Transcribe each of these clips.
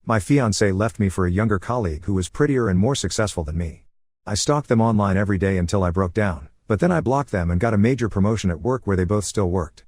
My fiancé left me for a younger colleague who was prettier and more successful than me. I stalked them online every day until I broke down, but then I blocked them and got a major promotion at work where they both still worked.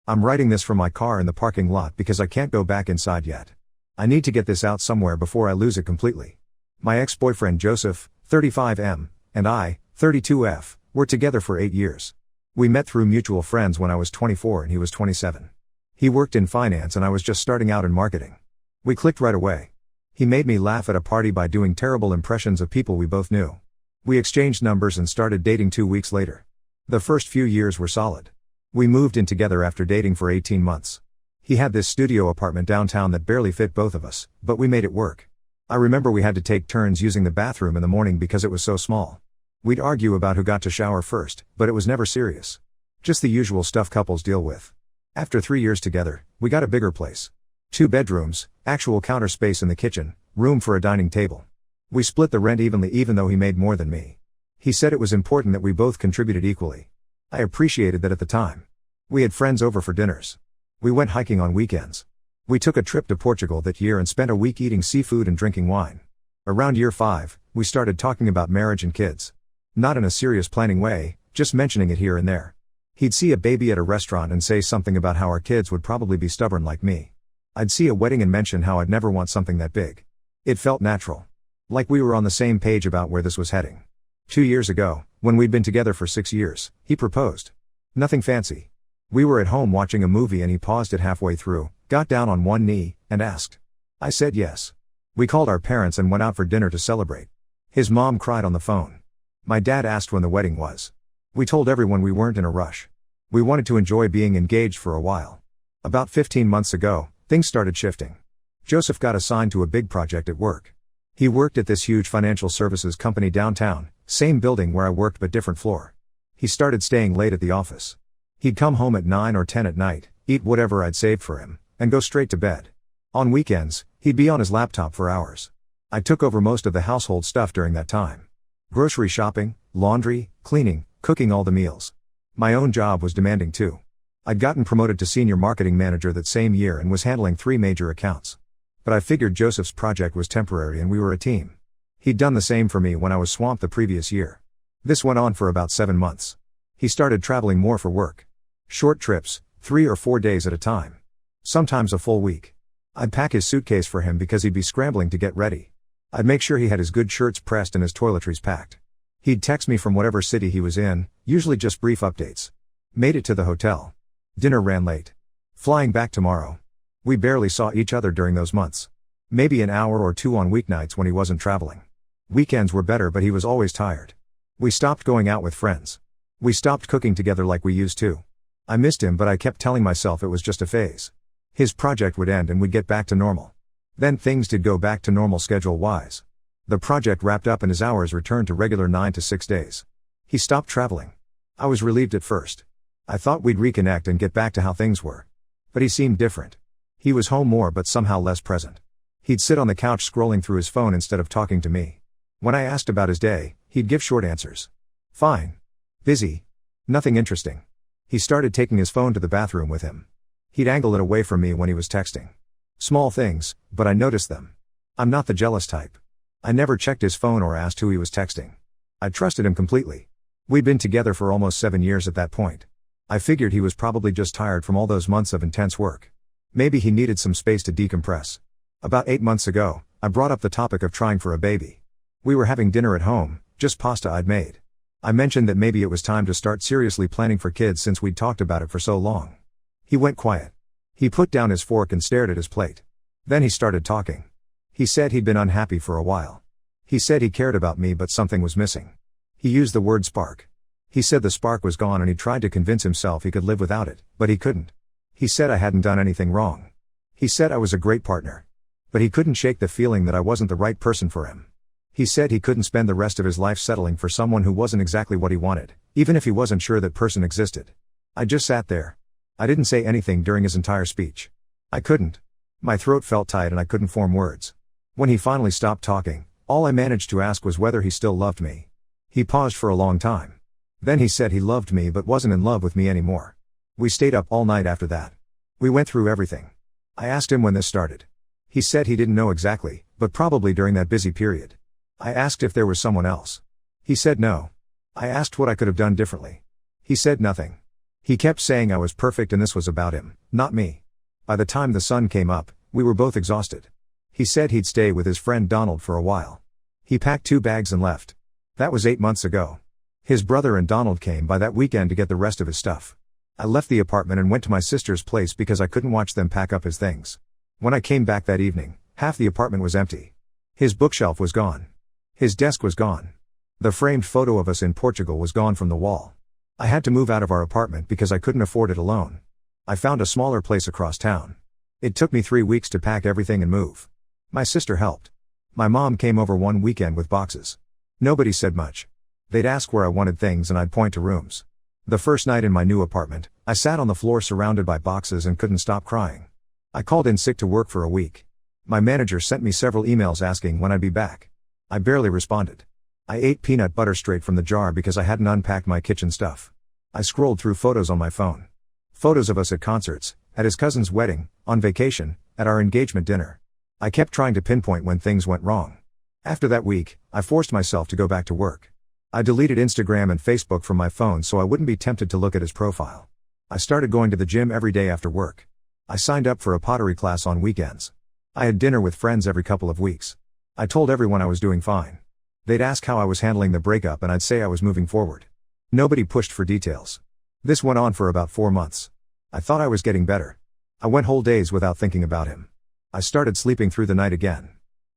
I'm writing this from my car in the parking lot because I can't go back inside yet. I need to get this out somewhere before I lose it completely. My ex-boyfriend Joseph, 35M, and I, 32F, were together for 8 years. We met through mutual friends when I was 24 and he was 27. He worked in finance and I was just starting out in marketing. We clicked right away. He made me laugh at a party by doing terrible impressions of people we both knew. We exchanged numbers and started dating 2 weeks later. The first few years were solid. We moved in together after dating for 18 months. He had this studio apartment downtown that barely fit both of us, but we made it work. I remember we had to take turns using the bathroom in the morning because it was so small. We'd argue about who got to shower first, but it was never serious. Just the usual stuff couples deal with. After 3 years together, we got a bigger place. 2 bedrooms, actual counter space in the kitchen, room for a dining table. We split the rent evenly even though he made more than me. He said it was important that we both contributed equally. I appreciated that at the time. We had friends over for dinners. We went hiking on weekends. We took a trip to Portugal that year and spent a week eating seafood and drinking wine. Around year 5, we started talking about marriage and kids. Not in a serious planning way, just mentioning it here and there. He'd see a baby at a restaurant and say something about how our kids would probably be stubborn like me. I'd see a wedding and mention how I'd never want something that big. It felt natural. Like we were on the same page about where this was heading. 2 years ago, when we'd been together for 6 years, he proposed. Nothing fancy. We were at home watching a movie and he paused it halfway through, got down on one knee, and asked. I said yes. We called our parents and went out for dinner to celebrate. His mom cried on the phone. My dad asked when the wedding was. We told everyone we weren't in a rush. We wanted to enjoy being engaged for a while. About 15 months ago, things started shifting. Joseph got assigned to a big project at work. He worked at this huge financial services company downtown, same building where I worked but different floor. He started staying late at the office. He'd come home at 9 or 10 at night, eat whatever I'd saved for him, and go straight to bed. On weekends, he'd be on his laptop for hours. I took over most of the household stuff during that time. Grocery shopping, laundry, cleaning, cooking all the meals. My own job was demanding too. I'd gotten promoted to senior marketing manager that same year and was handling 3 major accounts. But I figured Joseph's project was temporary and we were a team. He'd done the same for me when I was swamped the previous year. This went on for about 7 months. He started traveling more for work. Short trips, 3 or 4 days at a time. Sometimes a full week. I'd pack his suitcase for him because he'd be scrambling to get ready. I'd make sure he had his good shirts pressed and his toiletries packed. He'd text me from whatever city he was in, usually just brief updates. Made it to the hotel. Dinner ran late. Flying back tomorrow. We barely saw each other during those months. Maybe an hour or 2 on weeknights when he wasn't traveling. Weekends were better but he was always tired. We stopped going out with friends. We stopped cooking together like we used to. I missed him but I kept telling myself it was just a phase. His project would end and we'd get back to normal. Then things did go back to normal schedule-wise. The project wrapped up and his hours returned to regular 9 to 6 days. He stopped traveling. I was relieved at first. I thought we'd reconnect and get back to how things were. But he seemed different. He was home more but somehow less present. He'd sit on the couch scrolling through his phone instead of talking to me. When I asked about his day, he'd give short answers. Fine. Busy. Nothing interesting. He started taking his phone to the bathroom with him. He'd angle it away from me when he was texting. Small things, but I noticed them. I'm not the jealous type. I never checked his phone or asked who he was texting. I trusted him completely. We'd been together for almost 7 years at that point. I figured he was probably just tired from all those months of intense work. Maybe he needed some space to decompress. About 8 months ago, I brought up the topic of trying for a baby. We were having dinner at home, just pasta I'd made. I mentioned that maybe it was time to start seriously planning for kids since we'd talked about it for so long. He went quiet. He put down his fork and stared at his plate. Then he started talking. He said he'd been unhappy for a while. He said he cared about me but something was missing. He used the word spark. He said the spark was gone and he tried to convince himself he could live without it, but he couldn't. He said I hadn't done anything wrong. He said I was a great partner. But he couldn't shake the feeling that I wasn't the right person for him. He said he couldn't spend the rest of his life settling for someone who wasn't exactly what he wanted, even if he wasn't sure that person existed. I just sat there. I didn't say anything during his entire speech. I couldn't. My throat felt tight and I couldn't form words. When he finally stopped talking, all I managed to ask was whether he still loved me. He paused for a long time. Then he said he loved me but wasn't in love with me anymore. We stayed up all night after that. We went through everything. I asked him when this started. He said he didn't know exactly, but probably during that busy period. I asked if there was someone else. He said no. I asked what I could have done differently. He said nothing. He kept saying I was perfect and this was about him, not me. By the time the sun came up, we were both exhausted. He said he'd stay with his friend Donald for a while. He packed 2 bags and left. That was 8 months ago. His brother and Donald came by that weekend to get the rest of his stuff. I left the apartment and went to my sister's place because I couldn't watch them pack up his things. When I came back that evening, half the apartment was empty. His bookshelf was gone. His desk was gone. The framed photo of us in Portugal was gone from the wall. I had to move out of our apartment because I couldn't afford it alone. I found a smaller place across town. It took me 3 weeks to pack everything and move. My sister helped. My mom came over one weekend with boxes. Nobody said much. They'd ask where I wanted things and I'd point to rooms. The first night in my new apartment, I sat on the floor surrounded by boxes and couldn't stop crying. I called in sick to work for a week. My manager sent me several emails asking when I'd be back. I barely responded. I ate peanut butter straight from the jar because I hadn't unpacked my kitchen stuff. I scrolled through photos on my phone. Photos of us at concerts, at his cousin's wedding, on vacation, at our engagement dinner. I kept trying to pinpoint when things went wrong. After that week, I forced myself to go back to work. I deleted Instagram and Facebook from my phone so I wouldn't be tempted to look at his profile. I started going to the gym every day after work. I signed up for a pottery class on weekends. I had dinner with friends every couple of weeks. I told everyone I was doing fine. They'd ask how I was handling the breakup and I'd say I was moving forward. Nobody pushed for details. This went on for about 4 months. I thought I was getting better. I went whole days without thinking about him. I started sleeping through the night again.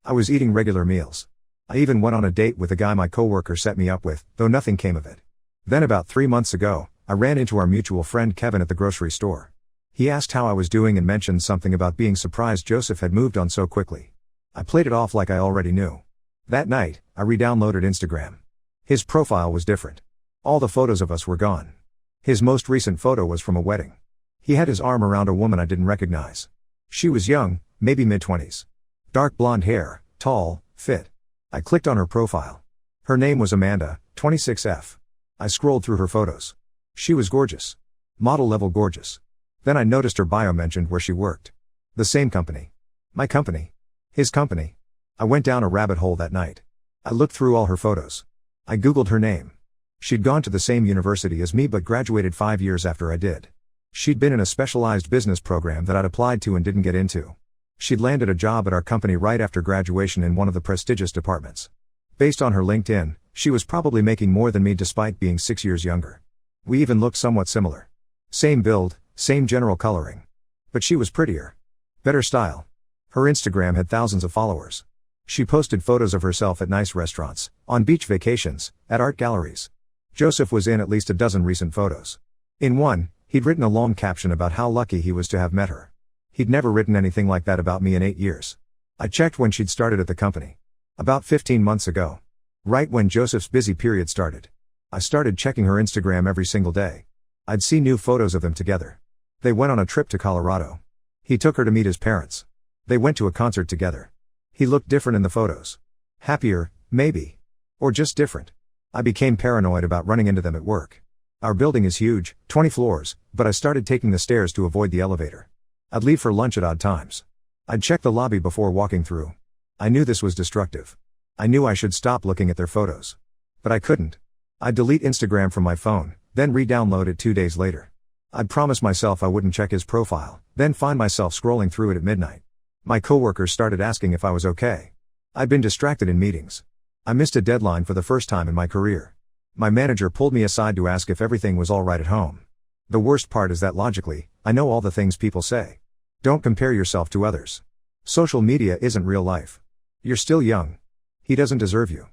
I was eating regular meals. I even went on a date with a guy my coworker set me up with, though nothing came of it. Then about 3 months ago, I ran into our mutual friend Kevin at the grocery store. He asked how I was doing and mentioned something about being surprised Joseph had moved on so quickly. I played it off like I already knew. That night, I re-downloaded Instagram. His profile was different. All the photos of us were gone. His most recent photo was from a wedding. He had his arm around a woman I didn't recognize. She was young, maybe mid-20s. Dark blonde hair, tall, fit. I clicked on her profile. Her name was Amanda, 26F. I scrolled through her photos. She was gorgeous. Model-level gorgeous. Then I noticed her bio mentioned where she worked. The same company. My company. His company. I went down a rabbit hole that night. I looked through all her photos. I googled her name. She'd gone to the same university as me but graduated 5 years after I did. She'd been in a specialized business program that I'd applied to and didn't get into. She'd landed a job at our company right after graduation in one of the prestigious departments. Based on her LinkedIn, she was probably making more than me despite being 6 years younger. We even looked somewhat similar. Same build, same general coloring. But she was prettier. Better style. Her Instagram had thousands of followers. She posted photos of herself at nice restaurants, on beach vacations, at art galleries. Joseph was in at least a dozen recent photos. In one, he'd written a long caption about how lucky he was to have met her. He'd never written anything like that about me in 8 years. I checked when she'd started at the company. About 15 months ago. Right when Joseph's busy period started. I started checking her Instagram every single day. I'd see new photos of them together. They went on a trip to Colorado. He took her to meet his parents. They went to a concert together. He looked different in the photos. Happier, maybe. Or just different. I became paranoid about running into them at work. Our building is huge, 20 floors, but I started taking the stairs to avoid the elevator. I'd leave for lunch at odd times. I'd check the lobby before walking through. I knew this was destructive. I knew I should stop looking at their photos. But I couldn't. I'd delete Instagram from my phone, then re-download it 2 days later. I'd promise myself I wouldn't check his profile, then find myself scrolling through it at midnight. My coworkers started asking if I was okay. I'd been distracted in meetings. I missed a deadline for the first time in my career. My manager pulled me aside to ask if everything was all right at home. The worst part is that logically, I know all the things people say. Don't compare yourself to others. Social media isn't real life. You're still young. He doesn't deserve you.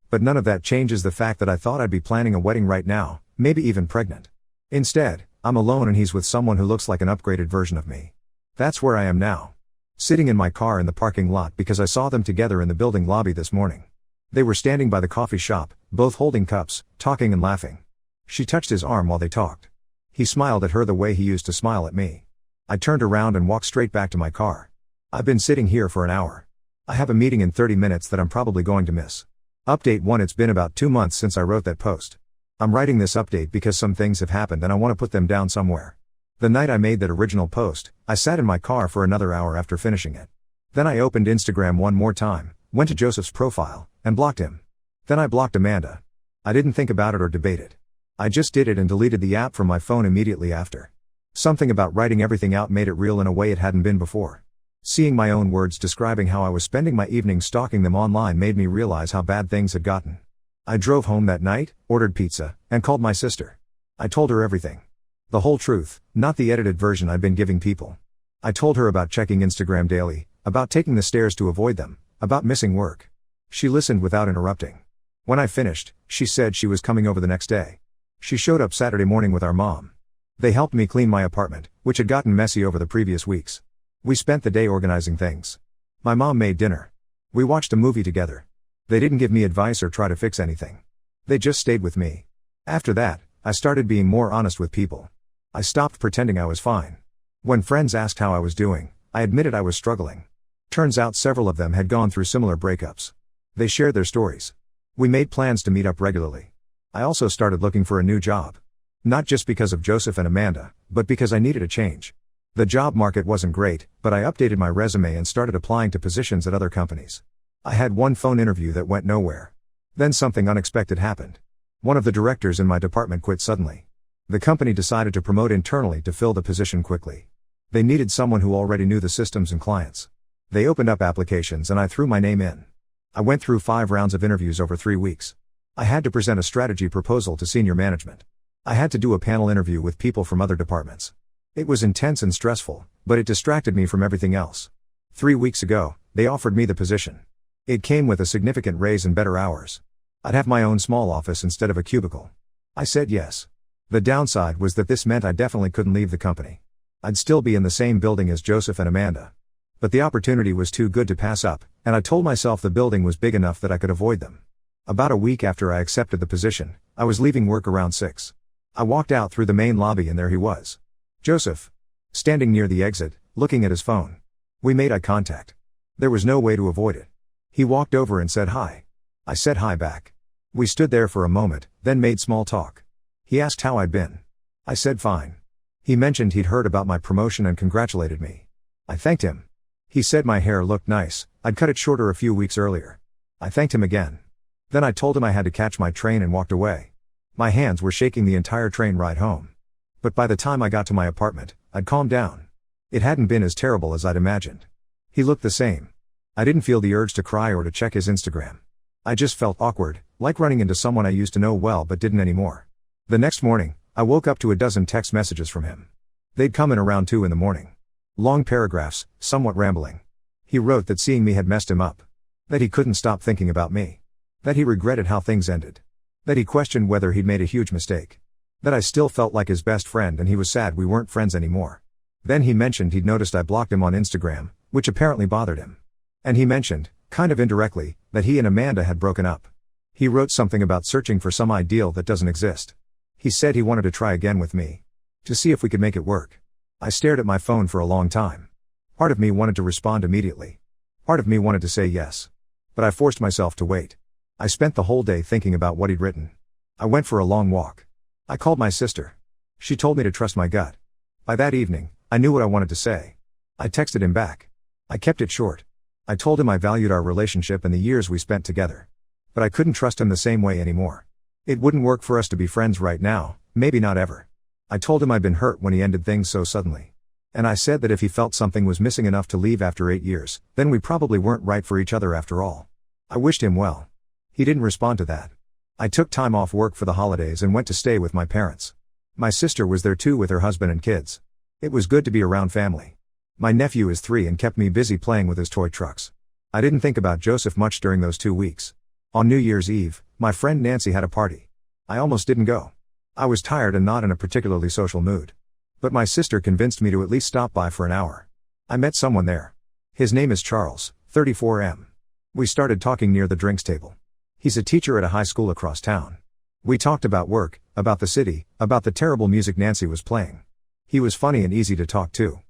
But none of that changes the fact that I thought I'd be planning a wedding right now, maybe even pregnant. Instead, I'm alone and he's with someone who looks like an upgraded version of me. That's where I am now. Sitting in my car in the parking lot because I saw them together in the building lobby this morning. They were standing by the coffee shop, both holding cups, talking and laughing. She touched his arm while they talked. He smiled at her the way he used to smile at me. I turned around and walked straight back to my car. I've been sitting here for an hour. I have a meeting in 30 minutes that I'm probably going to miss. Update 1. It's been about 2 months since I wrote that post. I'm writing this update because some things have happened and I want to put them down somewhere. The night I made that original post, I sat in my car for another hour after finishing it. Then I opened Instagram one more time, went to Joseph's profile, and blocked him. Then I blocked Amanda. I didn't think about it or debate it. I just did it and deleted the app from my phone immediately after. Something about writing everything out made it real in a way it hadn't been before. Seeing my own words describing how I was spending my evenings stalking them online made me realize how bad things had gotten. I drove home that night, ordered pizza, and called my sister. I told her everything. The whole truth, not the edited version I'd been giving people. I told her about checking Instagram daily, about taking the stairs to avoid them, about missing work. She listened without interrupting. When I finished, she said she was coming over the next day. She showed up Saturday morning with our mom. They helped me clean my apartment, which had gotten messy over the previous weeks. We spent the day organizing things. My mom made dinner. We watched a movie together. They didn't give me advice or try to fix anything. They just stayed with me. After that, I started being more honest with people. I stopped pretending I was fine. When friends asked how I was doing, I admitted I was struggling. Turns out several of them had gone through similar breakups. They shared their stories. We made plans to meet up regularly. I also started looking for a new job. Not just because of Joseph and Amanda, but because I needed a change. The job market wasn't great, but I updated my resume and started applying to positions at other companies. I had one phone interview that went nowhere. Then something unexpected happened. One of the directors in my department quit suddenly. The company decided to promote internally to fill the position quickly. They needed someone who already knew the systems and clients. They opened up applications and I threw my name in. I went through 5 rounds of interviews over 3 weeks. I had to present a strategy proposal to senior management. I had to do a panel interview with people from other departments. It was intense and stressful, but it distracted me from everything else. 3 weeks ago, they offered me the position. It came with a significant raise and better hours. I'd have my own small office instead of a cubicle. I said yes. The downside was that this meant I definitely couldn't leave the company. I'd still be in the same building as Joseph and Amanda. But the opportunity was too good to pass up, and I told myself the building was big enough that I could avoid them. About a week after I accepted the position, I was leaving work around 6. I walked out through the main lobby and there he was. Joseph. Standing near the exit, looking at his phone. We made eye contact. There was no way to avoid it. He walked over and said hi. I said hi back. We stood there for a moment, then made small talk. He asked how I'd been. I said fine. He mentioned he'd heard about my promotion and congratulated me. I thanked him. He said my hair looked nice, I'd cut it shorter a few weeks earlier. I thanked him again. Then I told him I had to catch my train and walked away. My hands were shaking the entire train ride home. But by the time I got to my apartment, I'd calmed down. It hadn't been as terrible as I'd imagined. He looked the same. I didn't feel the urge to cry or to check his Instagram. I just felt awkward, like running into someone I used to know well but didn't anymore. The next morning, I woke up to a dozen text messages from him. They'd come in around 2 in the morning. Long paragraphs, somewhat rambling. He wrote that seeing me had messed him up. That he couldn't stop thinking about me. That he regretted how things ended. That he questioned whether he'd made a huge mistake. That I still felt like his best friend and he was sad we weren't friends anymore. Then he mentioned he'd noticed I blocked him on Instagram, which apparently bothered him. And he mentioned, kind of indirectly, that he and Amanda had broken up. He wrote something about searching for some ideal that doesn't exist. He said he wanted to try again with me. To see if we could make it work. I stared at my phone for a long time. Part of me wanted to respond immediately. Part of me wanted to say yes. But I forced myself to wait. I spent the whole day thinking about what he'd written. I went for a long walk. I called my sister. She told me to trust my gut. By that evening, I knew what I wanted to say. I texted him back. I kept it short. I told him I valued our relationship and the years we spent together. But I couldn't trust him the same way anymore. It wouldn't work for us to be friends right now, maybe not ever. I told him I'd been hurt when he ended things so suddenly. And I said that if he felt something was missing enough to leave after 8 years, then we probably weren't right for each other after all. I wished him well. He didn't respond to that. I took time off work for the holidays and went to stay with my parents. My sister was there too with her husband and kids. It was good to be around family. My nephew is 3 and kept me busy playing with his toy trucks. I didn't think about Joseph much during those 2 weeks. On New Year's Eve, my friend Nancy had a party. I almost didn't go. I was tired and not in a particularly social mood. But my sister convinced me to at least stop by for an hour. I met someone there. His name is Charles, 34M. We started talking near the drinks table. He's a teacher at a high school across town. We talked about work, about the city, about the terrible music Nancy was playing. He was funny and easy to talk to.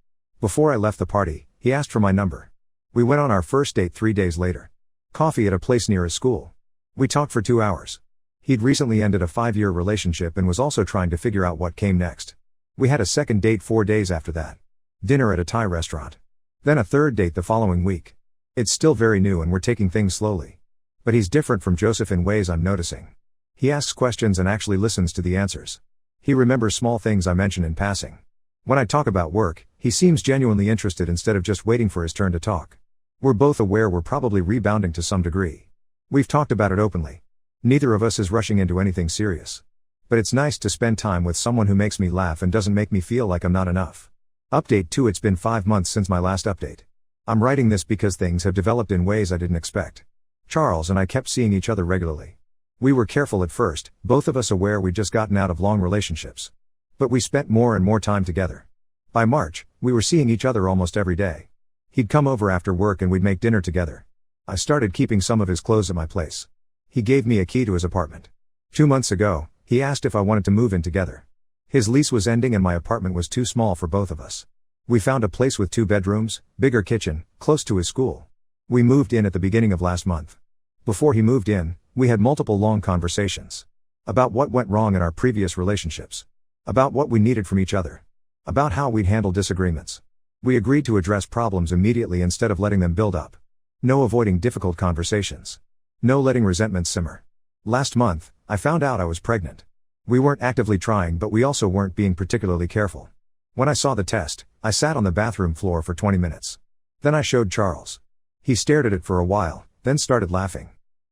Before I left the party, he asked for my number. We went on our first date 3 days later. Coffee at a place near his school. We talked for 2 hours. He'd recently ended a 5-year relationship and was also trying to figure out what came next. We had a second date 4 days after that. Dinner at a Thai restaurant. Then a third date the following week. It's still very new and we're taking things slowly. But he's different from Joseph in ways I'm noticing. He asks questions and actually listens to the answers. He remembers small things I mention in passing. When I talk about work, he seems genuinely interested instead of just waiting for his turn to talk. We're both aware we're probably rebounding to some degree. We've talked about it openly. Neither of us is rushing into anything serious. But it's nice to spend time with someone who makes me laugh and doesn't make me feel like I'm not enough. Update 2. It's been 5 months since my last update. I'm writing this because things have developed in ways I didn't expect. Charles and I kept seeing each other regularly. We were careful at first, both of us aware we'd just gotten out of long relationships. But we spent more and more time together. By March, we were seeing each other almost every day. He'd come over after work and we'd make dinner together. I started keeping some of his clothes at my place. He gave me a key to his apartment. 2 months ago, he asked if I wanted to move in together. His lease was ending and my apartment was too small for both of us. We found a place with 2 bedrooms, bigger kitchen, close to his school. We moved in at the beginning of last month. Before he moved in, we had multiple long conversations. About what went wrong in our previous relationships. About what we needed from each other. About how we'd handle disagreements. We agreed to address problems immediately instead of letting them build up. No avoiding difficult conversations. No letting resentments simmer. Last month, I found out I was pregnant. We weren't actively trying, but we also weren't being particularly careful. When I saw the test, I sat on the bathroom floor for 20 minutes. Then I showed Charles. He stared at it for a while, then started laughing.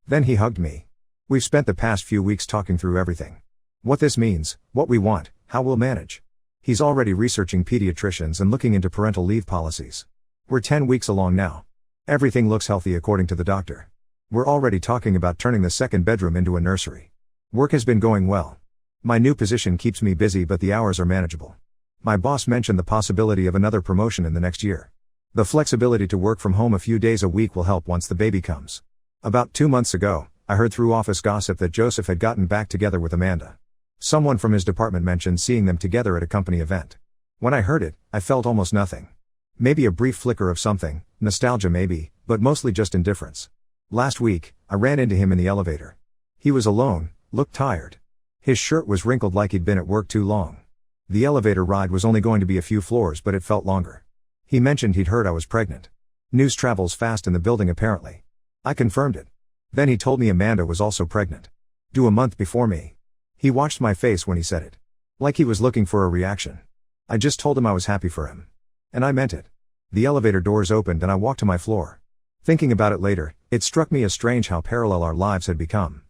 Then he hugged me. We've spent the past few weeks talking through everything. What this means, what we want, how we'll manage. He's already researching pediatricians and looking into parental leave policies. We're 10 weeks along now. Everything looks healthy according to the doctor. We're already talking about turning the second bedroom into a nursery. Work has been going well. My new position keeps me busy, but the hours are manageable. My boss mentioned the possibility of another promotion in the next year. The flexibility to work from home a few days a week will help once the baby comes. About 2 months ago, I heard through office gossip that Joseph had gotten back together with Amanda. Someone from his department mentioned seeing them together at a company event. When I heard it, I felt almost nothing. Maybe a brief flicker of something, nostalgia maybe, but mostly just indifference. Last week, I ran into him in the elevator. He was alone, looked tired. His shirt was wrinkled like he'd been at work too long. The elevator ride was only going to be a few floors, but it felt longer. He mentioned he'd heard I was pregnant. News travels fast in the building apparently. I confirmed it. Then he told me Amanda was also pregnant. Due a month before me. He watched my face when he said it. Like he was looking for a reaction. I just told him I was happy for him. And I meant it. The elevator doors opened and I walked to my floor. Thinking about it later, it struck me as strange how parallel our lives had become.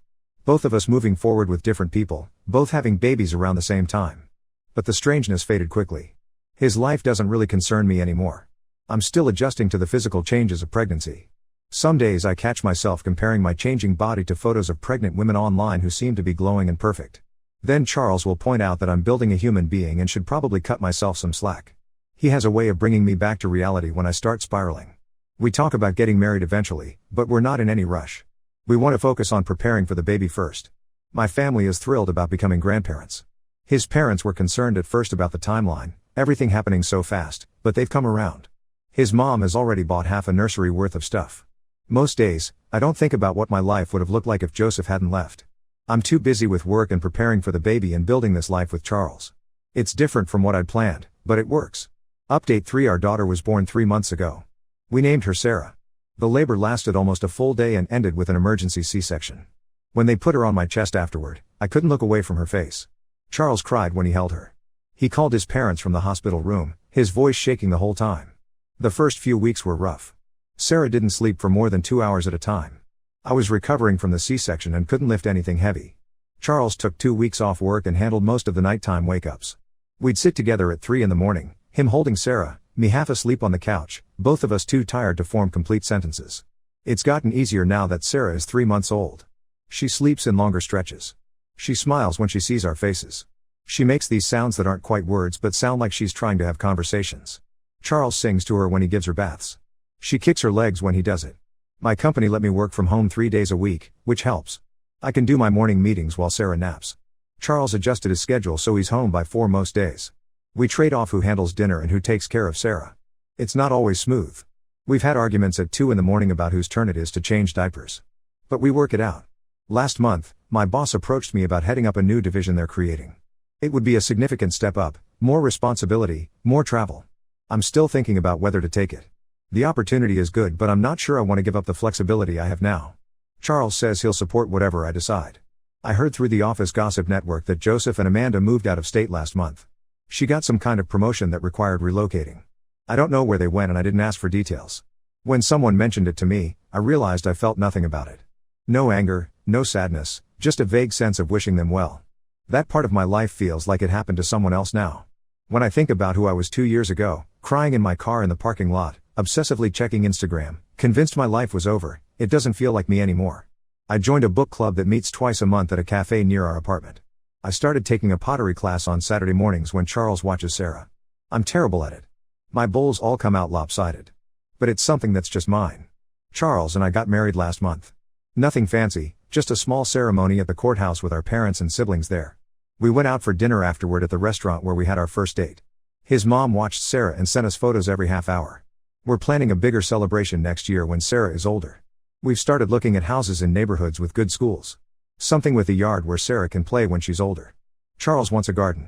Both of us moving forward with different people, both having babies around the same time. But the strangeness faded quickly. His life doesn't really concern me anymore. I'm still adjusting to the physical changes of pregnancy. Some days I catch myself comparing my changing body to photos of pregnant women online who seem to be glowing and perfect. Then Charles will point out that I'm building a human being and should probably cut myself some slack. He has a way of bringing me back to reality when I start spiraling. We talk about getting married eventually, but we're not in any rush. We want to focus on preparing for the baby first. My family is thrilled about becoming grandparents. His parents were concerned at first about the timeline, everything happening so fast, but they've come around. His mom has already bought half a nursery worth of stuff. Most days, I don't think about what my life would have looked like if Joseph hadn't left. I'm too busy with work and preparing for the baby and building this life with Charles. It's different from what I'd planned, but it works. Update 3. Our daughter was born 3 months ago. We named her Sarah. The labor lasted almost a full day and ended with an emergency C-section. When they put her on my chest afterward, I couldn't look away from her face. Charles cried when he held her. He called his parents from the hospital room, his voice shaking the whole time. The first few weeks were rough. Sarah didn't sleep for more than 2 hours at a time. I was recovering from the C-section and couldn't lift anything heavy. Charles took 2 weeks off work and handled most of the nighttime wake-ups. We'd sit together at 3 in the morning, him holding Sarah, me half asleep on the couch, both of us too tired to form complete sentences. It's gotten easier now that Sarah is 3 months old. She sleeps in longer stretches. She smiles when she sees our faces. She makes these sounds that aren't quite words but sound like she's trying to have conversations. Charles sings to her when he gives her baths. She kicks her legs when he does it. My company let me work from home 3 days a week, which helps. I can do my morning meetings while Sarah naps. Charles adjusted his schedule so he's home by 4 most days. We trade off who handles dinner and who takes care of Sarah. It's not always smooth. We've had arguments at 2 in the morning about whose turn it is to change diapers. But we work it out. Last month, my boss approached me about heading up a new division they're creating. It would be a significant step up, more responsibility, more travel. I'm still thinking about whether to take it. The opportunity is good, but I'm not sure I want to give up the flexibility I have now. Charles says he'll support whatever I decide. I heard through the office gossip network that Joseph and Amanda moved out of state last month. She got some kind of promotion that required relocating. I don't know where they went and I didn't ask for details. When someone mentioned it to me, I realized I felt nothing about it. No anger, no sadness, just a vague sense of wishing them well. That part of my life feels like it happened to someone else now. When I think about who I was 2 years ago, crying in my car in the parking lot, obsessively checking Instagram, convinced my life was over, it doesn't feel like me anymore. I joined a book club that meets twice a month at a cafe near our apartment. I started taking a pottery class on Saturday mornings when Charles watches Sarah. I'm terrible at it. My bowls all come out lopsided. But it's something that's just mine. Charles and I got married last month. Nothing fancy, just a small ceremony at the courthouse with our parents and siblings there. We went out for dinner afterward at the restaurant where we had our first date. His mom watched Sarah and sent us photos every half hour. We're planning a bigger celebration next year when Sarah is older. We've started looking at houses in neighborhoods with good schools. Something with a yard where Sarah can play when she's older. Charles wants a garden.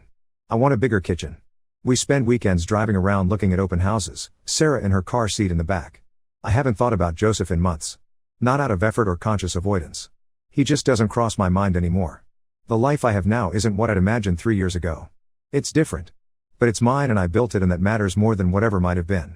I want a bigger kitchen. We spend weekends driving around looking at open houses, Sarah in her car seat in the back. I haven't thought about Joseph in months. Not out of effort or conscious avoidance. He just doesn't cross my mind anymore. The life I have now isn't what I'd imagined 3 years ago. It's different. But it's mine and I built it, and that matters more than whatever might have been.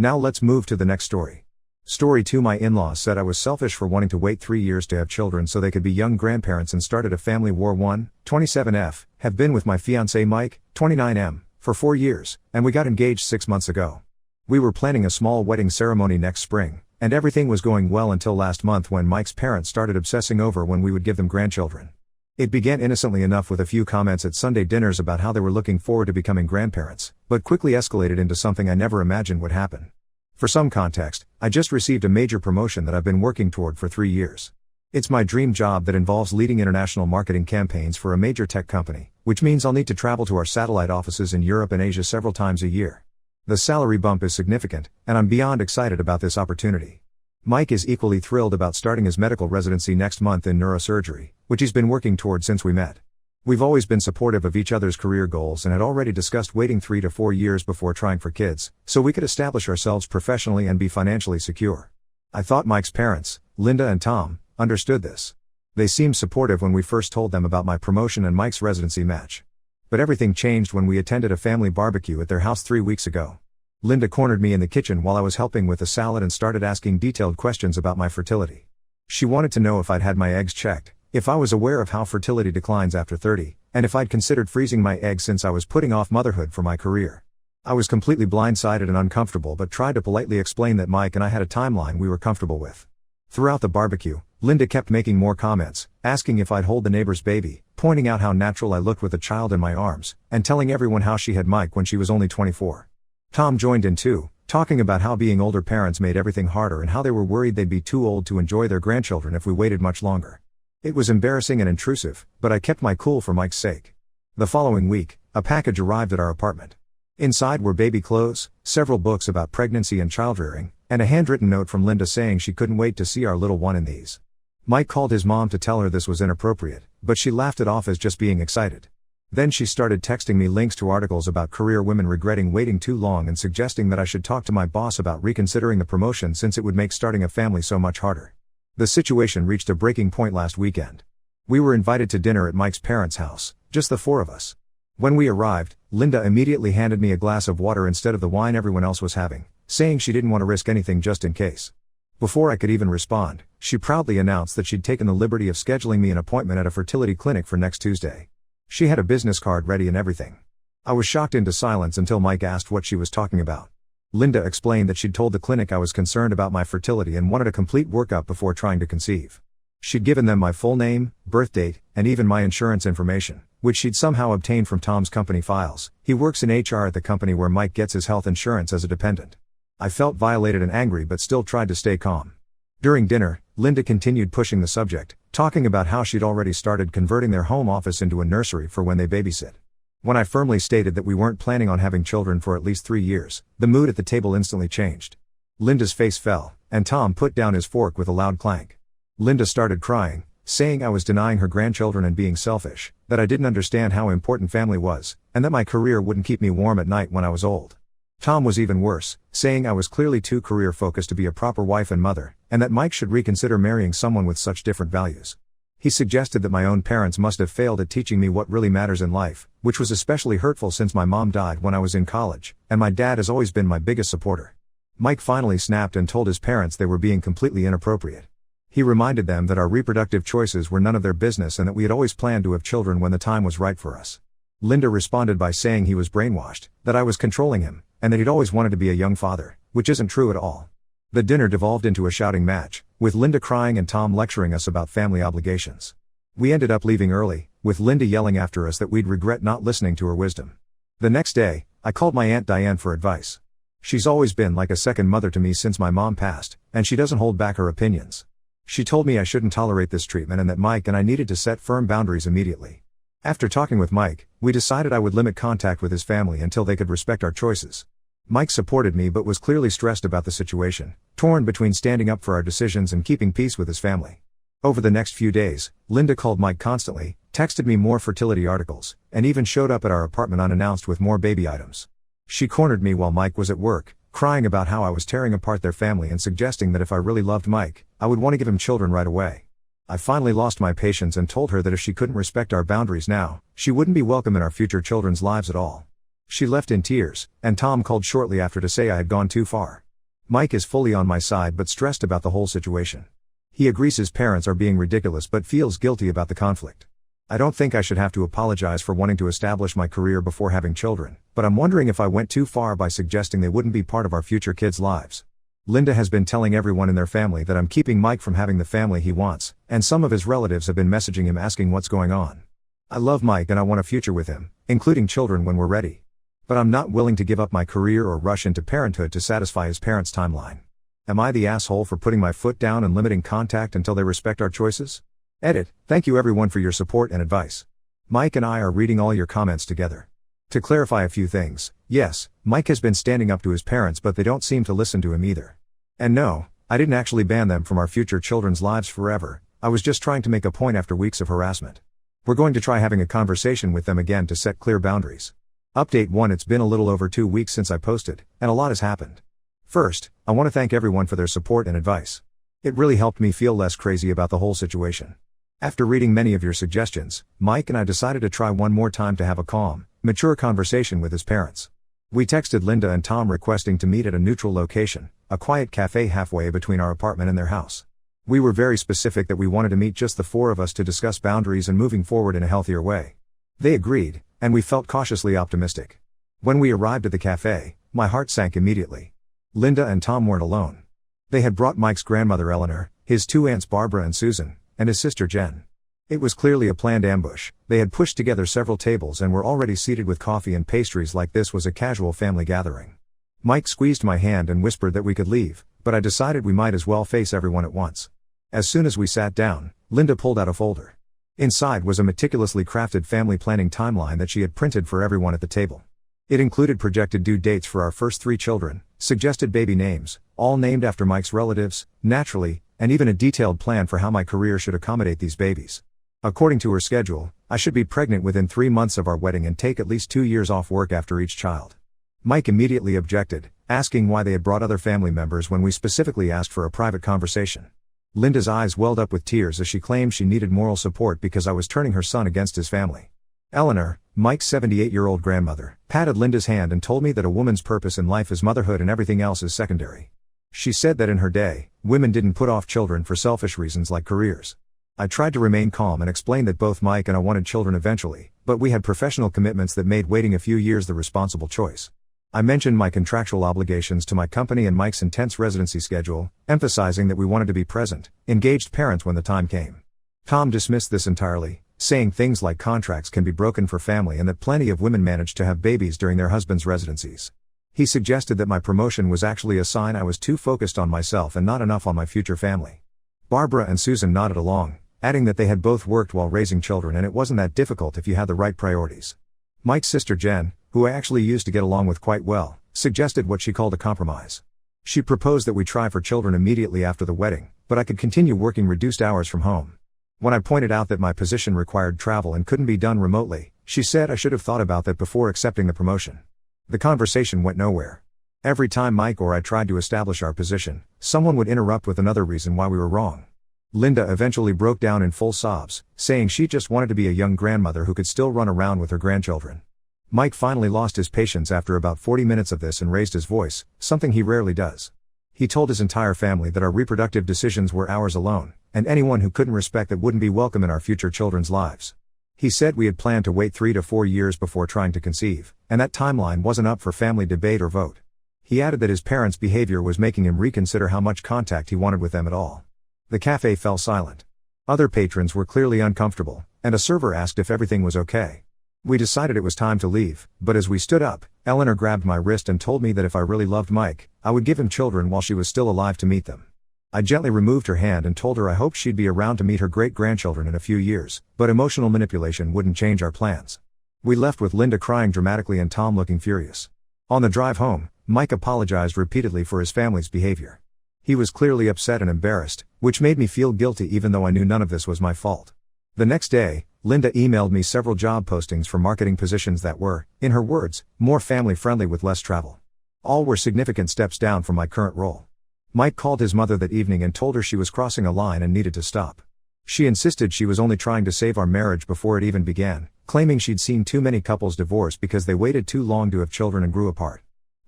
Now let's move to the next story. Story 2. My in-laws said I was selfish for wanting to wait 3 years to have children so they could be young grandparents and started a family. War 1, 27F, have been with my fiancé Mike, 29M, for 4 years, and we got engaged 6 months ago. We were planning a small wedding ceremony next spring, and everything was going well until last month when Mike's parents started obsessing over when we would give them grandchildren. It began innocently enough with a few comments at Sunday dinners about how they were looking forward to becoming grandparents, but quickly escalated into something I never imagined would happen. For some context, I just received a major promotion that I've been working toward for 3 years. It's my dream job that involves leading international marketing campaigns for a major tech company, which means I'll need to travel to our satellite offices in Europe and Asia several times a year. The salary bump is significant, and I'm beyond excited about this opportunity. Mike is equally thrilled about starting his medical residency next month in neurosurgery, which he's been working toward since we met. We've always been supportive of each other's career goals and had already discussed waiting 3 to 4 years before trying for kids, so we could establish ourselves professionally and be financially secure. I thought Mike's parents, Linda and Tom, understood this. They seemed supportive when we first told them about my promotion and Mike's residency match. But everything changed when we attended a family barbecue at their house 3 weeks ago. Linda cornered me in the kitchen while I was helping with the salad and started asking detailed questions about my fertility. She wanted to know if I'd had my eggs checked, if I was aware of how fertility declines after 30, and if I'd considered freezing my eggs since I was putting off motherhood for my career. I was completely blindsided and uncomfortable but tried to politely explain that Mike and I had a timeline we were comfortable with. Throughout the barbecue, Linda kept making more comments, asking if I'd hold the neighbor's baby, pointing out how natural I looked with a child in my arms, and telling everyone how she had Mike when she was only 24. Tom joined in too, talking about how being older parents made everything harder and how they were worried they'd be too old to enjoy their grandchildren if we waited much longer. It was embarrassing and intrusive, but I kept my cool for Mike's sake. The following week, a package arrived at our apartment. Inside were baby clothes, several books about pregnancy and childrearing, and a handwritten note from Linda saying she couldn't wait to see our little one in these. Mike called his mom to tell her this was inappropriate, but she laughed it off as just being excited. Then she started texting me links to articles about career women regretting waiting too long and suggesting that I should talk to my boss about reconsidering the promotion since it would make starting a family so much harder. The situation reached a breaking point last weekend. We were invited to dinner at Mike's parents' house, just the 4 of us. When we arrived, Linda immediately handed me a glass of water instead of the wine everyone else was having, saying she didn't want to risk anything just in case. Before I could even respond, she proudly announced that she'd taken the liberty of scheduling me an appointment at a fertility clinic for next Tuesday. She had a business card ready and everything. I was shocked into silence until Mike asked what she was talking about. Linda explained that she'd told the clinic I was concerned about my fertility and wanted a complete workup before trying to conceive. She'd given them my full name, birth date, and even my insurance information, which she'd somehow obtained from Tom's company files. He works in HR at the company where Mike gets his health insurance as a dependent. I felt violated and angry but still tried to stay calm. During dinner, Linda continued pushing the subject, talking about how she'd already started converting their home office into a nursery for when they babysit. When I firmly stated that we weren't planning on having children for at least 3 years, the mood at the table instantly changed. Linda's face fell, and Tom put down his fork with a loud clank. Linda started crying, saying I was denying her grandchildren and being selfish, that I didn't understand how important family was, and that my career wouldn't keep me warm at night when I was old. Tom was even worse, saying I was clearly too career-focused to be a proper wife and mother, and that Mike should reconsider marrying someone with such different values. He suggested that my own parents must have failed at teaching me what really matters in life, which was especially hurtful since my mom died when I was in college, and my dad has always been my biggest supporter. Mike finally snapped and told his parents they were being completely inappropriate. He reminded them that our reproductive choices were none of their business and that we had always planned to have children when the time was right for us. Linda responded by saying he was brainwashed, that I was controlling him, and that he'd always wanted to be a young father, which isn't true at all. The dinner devolved into a shouting match, with Linda crying and Tom lecturing us about family obligations. We ended up leaving early, with Linda yelling after us that we'd regret not listening to her wisdom. The next day, I called my Aunt Diane for advice. She's always been like a second mother to me since my mom passed, and she doesn't hold back her opinions. She told me I shouldn't tolerate this treatment and that Mike and I needed to set firm boundaries immediately. After talking with Mike, we decided I would limit contact with his family until they could respect our choices. Mike supported me but was clearly stressed about the situation, torn between standing up for our decisions and keeping peace with his family. Over the next few days, Linda called Mike constantly, texted me more fertility articles, and even showed up at our apartment unannounced with more baby items. She cornered me while Mike was at work, crying about how I was tearing apart their family and suggesting that if I really loved Mike, I would want to give him children right away. I finally lost my patience and told her that if she couldn't respect our boundaries now, she wouldn't be welcome in our future children's lives at all. She left in tears, and Tom called shortly after to say I had gone too far. Mike is fully on my side but stressed about the whole situation. He agrees his parents are being ridiculous but feels guilty about the conflict. I don't think I should have to apologize for wanting to establish my career before having children, but I'm wondering if I went too far by suggesting they wouldn't be part of our future kids' lives. Linda has been telling everyone in their family that I'm keeping Mike from having the family he wants, and some of his relatives have been messaging him asking what's going on. I love Mike and I want a future with him, including children when we're ready. But I'm not willing to give up my career or rush into parenthood to satisfy his parents' timeline. Am I the asshole for putting my foot down and limiting contact until they respect our choices? Edit. Thank you everyone for your support and advice. Mike and I are reading all your comments together. To clarify a few things, yes, Mike has been standing up to his parents but they don't seem to listen to him either. And no, I didn't actually ban them from our future children's lives forever, I was just trying to make a point after weeks of harassment. We're going to try having a conversation with them again to set clear boundaries. Update 1. It's been a little over 2 weeks since I posted, and a lot has happened. First, I want to thank everyone for their support and advice. It really helped me feel less crazy about the whole situation. After reading many of your suggestions, Mike and I decided to try one more time to have a calm, mature conversation with his parents. We texted Linda and Tom requesting to meet at a neutral location, a quiet cafe halfway between our apartment and their house. We were very specific that we wanted to meet just the four of us to discuss boundaries and moving forward in a healthier way. They agreed, and we felt cautiously optimistic. When we arrived at the cafe, my heart sank immediately. Linda and Tom weren't alone. They had brought Mike's grandmother Eleanor, his two aunts Barbara and Susan, and his sister Jen. It was clearly a planned ambush. They had pushed together several tables and were already seated with coffee and pastries like this was a casual family gathering. Mike squeezed my hand and whispered that we could leave, but I decided we might as well face everyone at once. As soon as we sat down, Linda pulled out a folder. Inside was a meticulously crafted family planning timeline that she had printed for everyone at the table. It included projected due dates for our first 3 children, suggested baby names, all named after Mike's relatives, naturally, and even a detailed plan for how my career should accommodate these babies. According to her schedule, I should be pregnant within 3 months of our wedding and take at least 2 years off work after each child. Mike immediately objected, asking why they had brought other family members when we specifically asked for a private conversation. Linda's eyes welled up with tears as she claimed she needed moral support because I was turning her son against his family. Eleanor, Mike's 78-year-old grandmother, patted Linda's hand and told me that a woman's purpose in life is motherhood and everything else is secondary. She said that in her day, women didn't put off children for selfish reasons like careers. I tried to remain calm and explain that both Mike and I wanted children eventually, but we had professional commitments that made waiting a few years the responsible choice. I mentioned my contractual obligations to my company and Mike's intense residency schedule, emphasizing that we wanted to be present, engaged parents when the time came. Tom dismissed this entirely, saying things like contracts can be broken for family and that plenty of women manage to have babies during their husbands' residencies. He suggested that my promotion was actually a sign I was too focused on myself and not enough on my future family. Barbara and Susan nodded along, adding that they had both worked while raising children and it wasn't that difficult if you had the right priorities. Mike's sister Jen, who I actually used to get along with quite well, suggested what she called a compromise. She proposed that we try for children immediately after the wedding, but I could continue working reduced hours from home. When I pointed out that my position required travel and couldn't be done remotely, she said I should have thought about that before accepting the promotion. The conversation went nowhere. Every time Mike or I tried to establish our position, someone would interrupt with another reason why we were wrong. Linda eventually broke down in full sobs, saying she just wanted to be a young grandmother who could still run around with her grandchildren. Mike finally lost his patience after about 40 minutes of this and raised his voice, something he rarely does. He told his entire family that our reproductive decisions were ours alone, and anyone who couldn't respect that wouldn't be welcome in our future children's lives. He said we had planned to wait 3 to 4 years before trying to conceive, and that timeline wasn't up for family debate or vote. He added that his parents' behavior was making him reconsider how much contact he wanted with them at all. The cafe fell silent. Other patrons were clearly uncomfortable, and a server asked if everything was okay. We decided it was time to leave, but as we stood up, Eleanor grabbed my wrist and told me that if I really loved Mike, I would give him children while she was still alive to meet them. I gently removed her hand and told her I hoped she'd be around to meet her great-grandchildren in a few years, but emotional manipulation wouldn't change our plans. We left with Linda crying dramatically and Tom looking furious. On the drive home, Mike apologized repeatedly for his family's behavior. He was clearly upset and embarrassed, which made me feel guilty even though I knew none of this was my fault. The next day, Linda emailed me several job postings for marketing positions that were, in her words, more family-friendly with less travel. All were significant steps down from my current role. Mike called his mother that evening and told her she was crossing a line and needed to stop. She insisted she was only trying to save our marriage before it even began, claiming she'd seen too many couples divorce because they waited too long to have children and grew apart.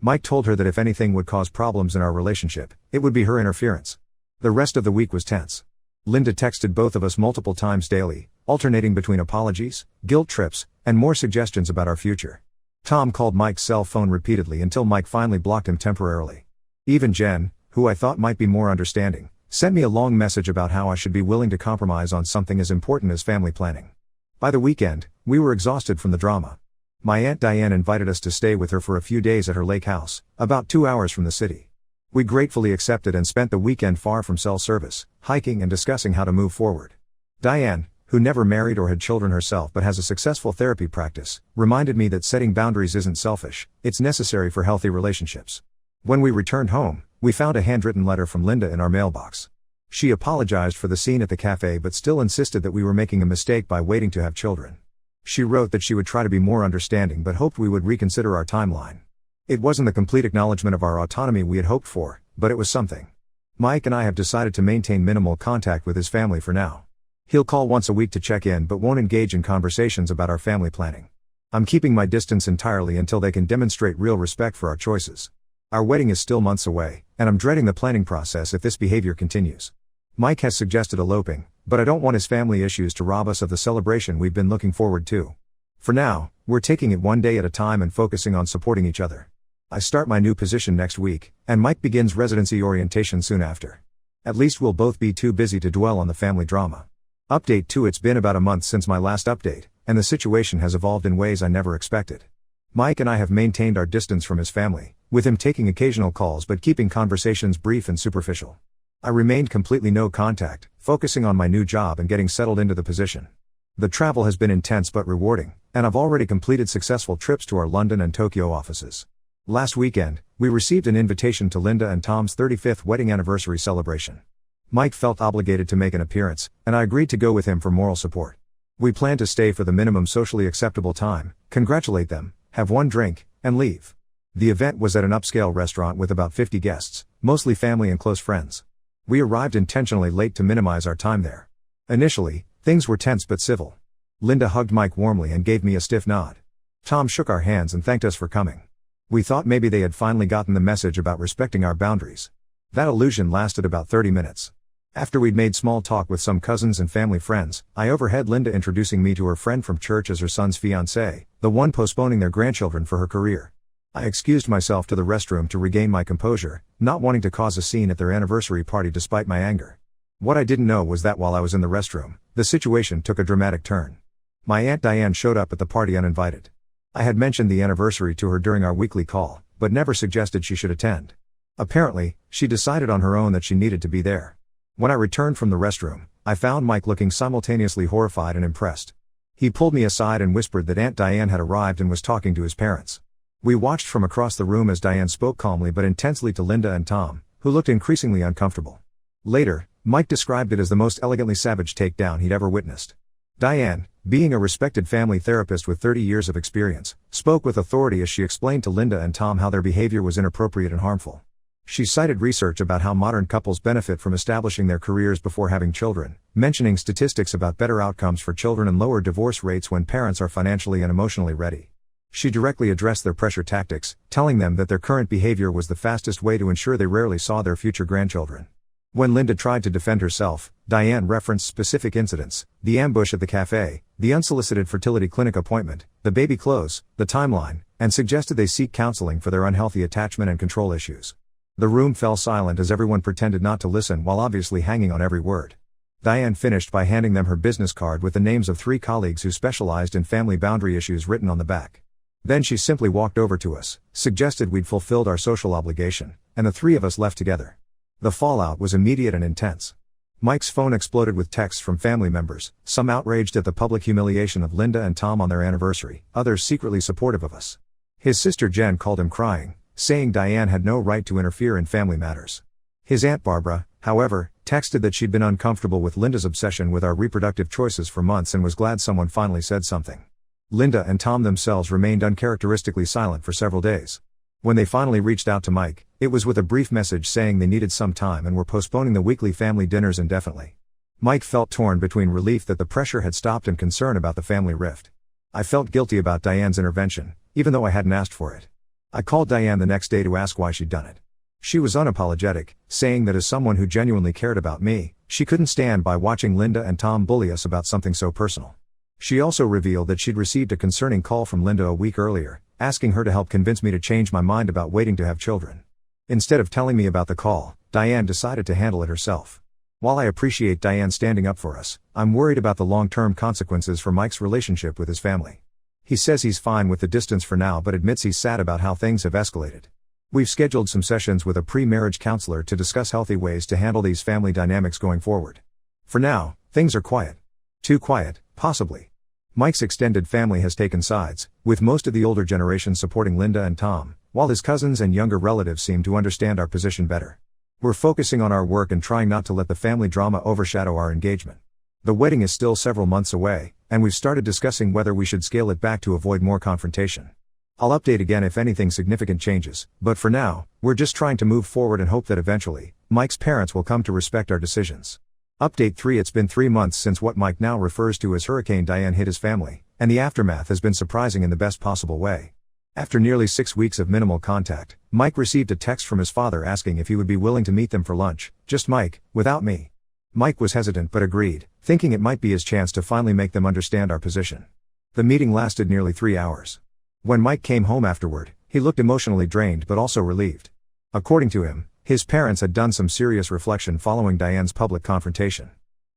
Mike told her that if anything would cause problems in our relationship, it would be her interference. The rest of the week was tense. Linda texted both of us multiple times daily, alternating between apologies, guilt trips, and more suggestions about our future. Tom called Mike's cell phone repeatedly until Mike finally blocked him temporarily. Even Jen, who I thought might be more understanding, sent me a long message about how I should be willing to compromise on something as important as family planning. By the weekend, we were exhausted from the drama. My Aunt Diane invited us to stay with her for a few days at her lake house, about 2 hours from the city. We gratefully accepted and spent the weekend far from cell service, hiking and discussing how to move forward. Diane, who never married or had children herself but has a successful therapy practice, reminded me that setting boundaries isn't selfish, it's necessary for healthy relationships. When we returned home, we found a handwritten letter from Linda in our mailbox. She apologized for the scene at the cafe but still insisted that we were making a mistake by waiting to have children. She wrote that she would try to be more understanding but hoped we would reconsider our timeline. It wasn't the complete acknowledgement of our autonomy we had hoped for, but it was something. Mike and I have decided to maintain minimal contact with his family for now. He'll call once a week to check in but won't engage in conversations about our family planning. I'm keeping my distance entirely until they can demonstrate real respect for our choices. Our wedding is still months away, and I'm dreading the planning process if this behavior continues. Mike has suggested eloping, but I don't want his family issues to rob us of the celebration we've been looking forward to. For now, we're taking it one day at a time and focusing on supporting each other. I start my new position next week, and Mike begins residency orientation soon after. At least we'll both be too busy to dwell on the family drama. Update 2: It's been about a month since my last update, and the situation has evolved in ways I never expected. Mike and I have maintained our distance from his family, with him taking occasional calls but keeping conversations brief and superficial. I remained completely no contact, focusing on my new job and getting settled into the position. The travel has been intense but rewarding, and I've already completed successful trips to our London and Tokyo offices. Last weekend, we received an invitation to Linda and Tom's 35th wedding anniversary celebration. Mike felt obligated to make an appearance, and I agreed to go with him for moral support. We planned to stay for the minimum socially acceptable time, congratulate them, have one drink, and leave. The event was at an upscale restaurant with about 50 guests, mostly family and close friends. We arrived intentionally late to minimize our time there. Initially, things were tense but civil. Linda hugged Mike warmly and gave me a stiff nod. Tom shook our hands and thanked us for coming. We thought maybe they had finally gotten the message about respecting our boundaries. That illusion lasted about 30 minutes. After we'd made small talk with some cousins and family friends, I overheard Linda introducing me to her friend from church as her son's fiancé, the one postponing their grandchildren for her career. I excused myself to the restroom to regain my composure, not wanting to cause a scene at their anniversary party despite my anger. What I didn't know was that while I was in the restroom, the situation took a dramatic turn. My Aunt Diane showed up at the party uninvited. I had mentioned the anniversary to her during our weekly call, but never suggested she should attend. Apparently, she decided on her own that she needed to be there. When I returned from the restroom, I found Mike looking simultaneously horrified and impressed. He pulled me aside and whispered that Aunt Diane had arrived and was talking to his parents. We watched from across the room as Diane spoke calmly but intensely to Linda and Tom, who looked increasingly uncomfortable. Later, Mike described it as the most elegantly savage takedown he'd ever witnessed. Diane, being a respected family therapist with 30 years of experience, spoke with authority as she explained to Linda and Tom how their behavior was inappropriate and harmful. She cited research about how modern couples benefit from establishing their careers before having children, mentioning statistics about better outcomes for children and lower divorce rates when parents are financially and emotionally ready. She directly addressed their pressure tactics, telling them that their current behavior was the fastest way to ensure they rarely saw their future grandchildren. When Linda tried to defend herself, Diane referenced specific incidents: the ambush at the cafe, the unsolicited fertility clinic appointment, the baby clothes, the timeline, and suggested they seek counseling for their unhealthy attachment and control issues. The room fell silent as everyone pretended not to listen while obviously hanging on every word. Diane finished by handing them her business card with the names of 3 colleagues who specialized in family boundary issues written on the back. Then she simply walked over to us, suggested we'd fulfilled our social obligation, and the 3 of us left together. The fallout was immediate and intense. Mike's phone exploded with texts from family members, some outraged at the public humiliation of Linda and Tom on their anniversary, others secretly supportive of us. His sister Jen called him crying, saying Diane had no right to interfere in family matters. His Aunt Barbara, however, texted that she'd been uncomfortable with Linda's obsession with our reproductive choices for months and was glad someone finally said something. Linda and Tom themselves remained uncharacteristically silent for several days. When they finally reached out to Mike, it was with a brief message saying they needed some time and were postponing the weekly family dinners indefinitely. Mike felt torn between relief that the pressure had stopped and concern about the family rift. I felt guilty about Diane's intervention, even though I hadn't asked for it. I called Diane the next day to ask why she'd done it. She was unapologetic, saying that as someone who genuinely cared about me, she couldn't stand by watching Linda and Tom bully us about something so personal. She also revealed that she'd received a concerning call from Linda a week earlier, asking her to help convince me to change my mind about waiting to have children. Instead of telling me about the call, Diane decided to handle it herself. While I appreciate Diane standing up for us, I'm worried about the long-term consequences for Mike's relationship with his family. He says he's fine with the distance for now but admits he's sad about how things have escalated. We've scheduled some sessions with a pre-marriage counselor to discuss healthy ways to handle these family dynamics going forward. For now, things are quiet. Too quiet, possibly. Mike's extended family has taken sides, with most of the older generation supporting Linda and Tom, while his cousins and younger relatives seem to understand our position better. We're focusing on our work and trying not to let the family drama overshadow our engagement. The wedding is still several months away, and we've started discussing whether we should scale it back to avoid more confrontation. I'll update again if anything significant changes, but for now, we're just trying to move forward and hope that eventually, Mike's parents will come to respect our decisions. Update 3: It's been 3 months since what Mike now refers to as Hurricane Diane hit his family, and the aftermath has been surprising in the best possible way. After nearly 6 weeks of minimal contact, Mike received a text from his father asking if he would be willing to meet them for lunch, just Mike, without me. Mike was hesitant but agreed, thinking it might be his chance to finally make them understand our position. The meeting lasted nearly 3 hours. When Mike came home afterward, he looked emotionally drained but also relieved. According to him, his parents had done some serious reflection following Diane's public confrontation.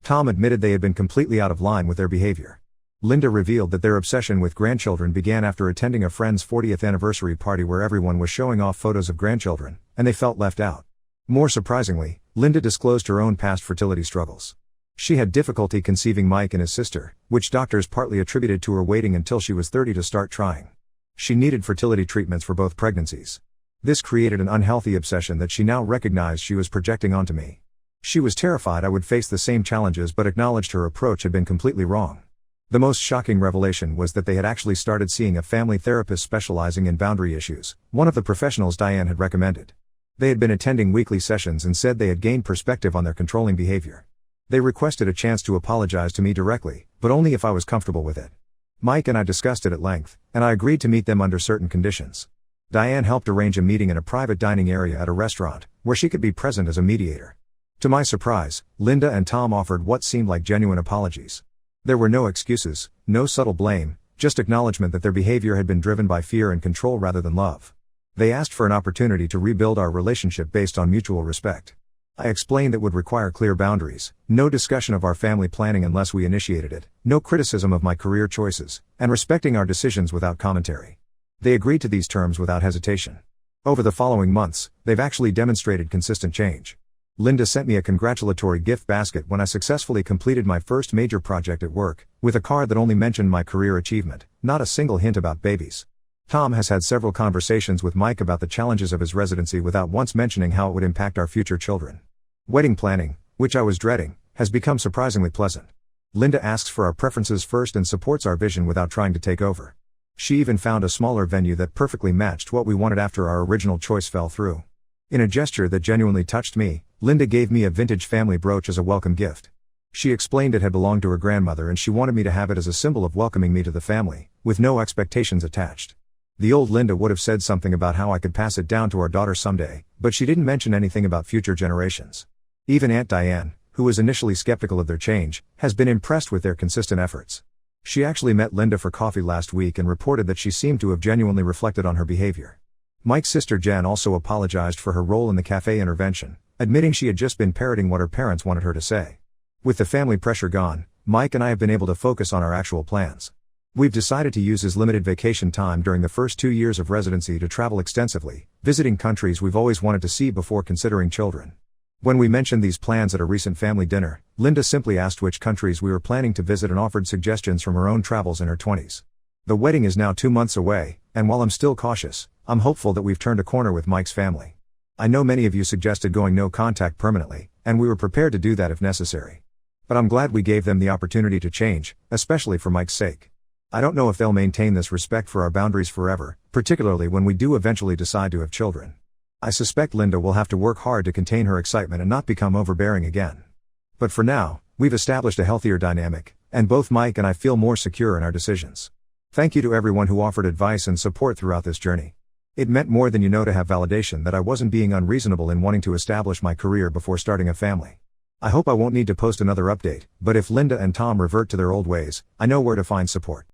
Tom admitted they had been completely out of line with their behavior. Linda revealed that their obsession with grandchildren began after attending a friend's 40th anniversary party where everyone was showing off photos of grandchildren, and they felt left out. More surprisingly, Linda disclosed her own past fertility struggles. She had difficulty conceiving Mike and his sister, which doctors partly attributed to her waiting until she was 30 to start trying. She needed fertility treatments for both pregnancies. This created an unhealthy obsession that she now recognized she was projecting onto me. She was terrified I would face the same challenges but acknowledged her approach had been completely wrong. The most shocking revelation was that they had actually started seeing a family therapist specializing in boundary issues, one of the professionals Diane had recommended. They had been attending weekly sessions and said they had gained perspective on their controlling behavior. They requested a chance to apologize to me directly, but only if I was comfortable with it. Mike and I discussed it at length, and I agreed to meet them under certain conditions. Diane helped arrange a meeting in a private dining area at a restaurant, where she could be present as a mediator. To my surprise, Linda and Tom offered what seemed like genuine apologies. There were no excuses, no subtle blame, just acknowledgement that their behavior had been driven by fear and control rather than love. They asked for an opportunity to rebuild our relationship based on mutual respect. I explained that would require clear boundaries, no discussion of our family planning unless we initiated it, no criticism of my career choices, and respecting our decisions without commentary. They agreed to these terms without hesitation. Over the following months, they've actually demonstrated consistent change. Linda sent me a congratulatory gift basket when I successfully completed my first major project at work, with a card that only mentioned my career achievement, not a single hint about babies. Tom has had several conversations with Mike about the challenges of his residency without once mentioning how it would impact our future children. Wedding planning, which I was dreading, has become surprisingly pleasant. Linda asks for our preferences first and supports our vision without trying to take over. She even found a smaller venue that perfectly matched what we wanted after our original choice fell through. In a gesture that genuinely touched me, Linda gave me a vintage family brooch as a welcome gift. She explained it had belonged to her grandmother and she wanted me to have it as a symbol of welcoming me to the family, with no expectations attached. The old Linda would have said something about how I could pass it down to our daughter someday, but she didn't mention anything about future generations. Even Aunt Diane, who was initially skeptical of their change, has been impressed with their consistent efforts. She actually met Linda for coffee last week and reported that she seemed to have genuinely reflected on her behavior. Mike's sister Jen also apologized for her role in the cafe intervention, admitting she had just been parroting what her parents wanted her to say. With the family pressure gone, Mike and I have been able to focus on our actual plans. We've decided to use his limited vacation time during the first 2 years of residency to travel extensively, visiting countries we've always wanted to see before considering children. When we mentioned these plans at a recent family dinner, Linda simply asked which countries we were planning to visit and offered suggestions from her own travels in her 20s. The wedding is now 2 months away, and while I'm still cautious, I'm hopeful that we've turned a corner with Mike's family. I know many of you suggested going no contact permanently, and we were prepared to do that if necessary. But I'm glad we gave them the opportunity to change, especially for Mike's sake. I don't know if they'll maintain this respect for our boundaries forever, particularly when we do eventually decide to have children. I suspect Linda will have to work hard to contain her excitement and not become overbearing again. But for now, we've established a healthier dynamic, and both Mike and I feel more secure in our decisions. Thank you to everyone who offered advice and support throughout this journey. It meant more than you know to have validation that I wasn't being unreasonable in wanting to establish my career before starting a family. I hope I won't need to post another update, but if Linda and Tom revert to their old ways, I know where to find support.